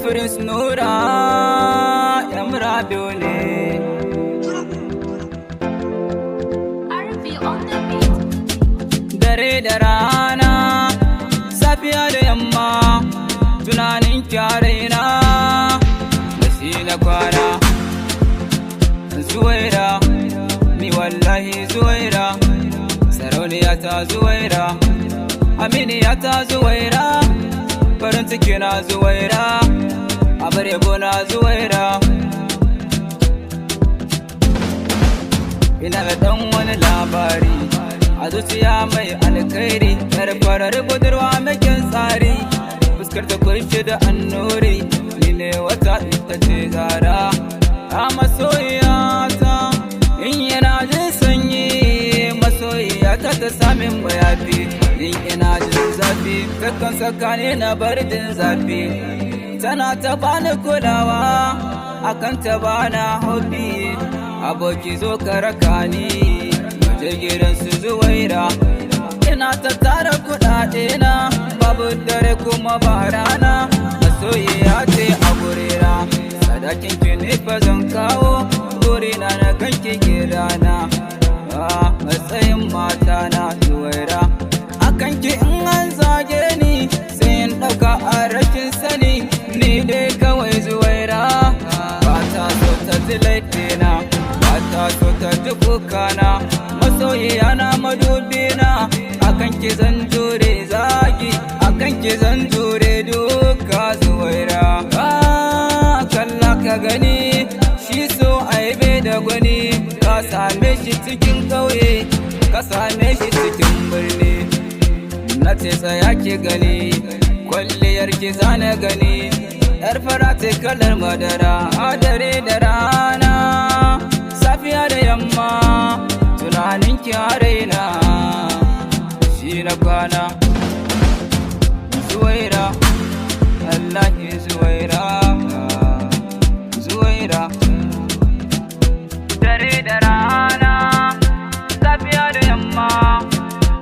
Prince Nura Yamra Dole Dare da rana safiya da yamma tunanin kyarena basi na kwana Zuwaira ni wallahi Zuwaira sarauniya ta Zuwaira aminiya ta Zuwaira farin ciki na Zuwaira abar yabo na Zuwaira ina da dan wani labari a zuciya mai alkhairi yar farar budurwa mai kyan tsari fuskar ta kunshe da annuri ni ne wata ita ce Zara a masoyiyata in yana jin sanyi masoyiyata ta samin mayafi in ina jin zafi takan saka ni na bar jin zafi tana ta bani kulawa akan ta bana hobi aboki zo ka raka ni je gidan su Zuwaira ina ta tara kuɗaɗe na babu dare kuma ba rana masoyiya ce a gurina sadakin ki ne fa zan kawo burina na ganki gidana matsayin mata na Zuwaira akan ki in an zage ni sai in ɗauka a rashin sani ni dai kawai Zuwaira ba ta so ta ji laifina ba ta so ta ji kukana masoyiya na madubina akan ki zan jure zagi akan ki zan jure duka Zuwaira kalla ka gani shi so aibe da gwani ka same shi cikin ƙauye ka same shi cikin birni na ce tsaya ki gani kwalliyar ki zana gani yar fara ce kalar madara a dare da rana safiya da yamma tunanin ki a raina shi na kwana Zuwaira Allahi Zuwaira Zuwaira dare da rana safiya da yamma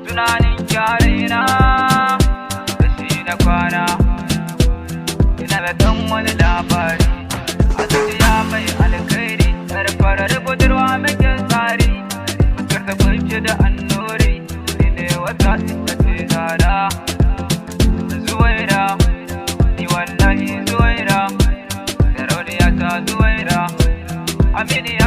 tunanin ki a raina shi na kwana ina da dan wani labari a zuciya mai alkhairi yar farar budurwa mai kyan tsari fuskar ta kunshe da annuri ni ne wata ita ce Zara Zuwaira ni wallahi Zuwaira sarauniya ta Zuwaira aminiya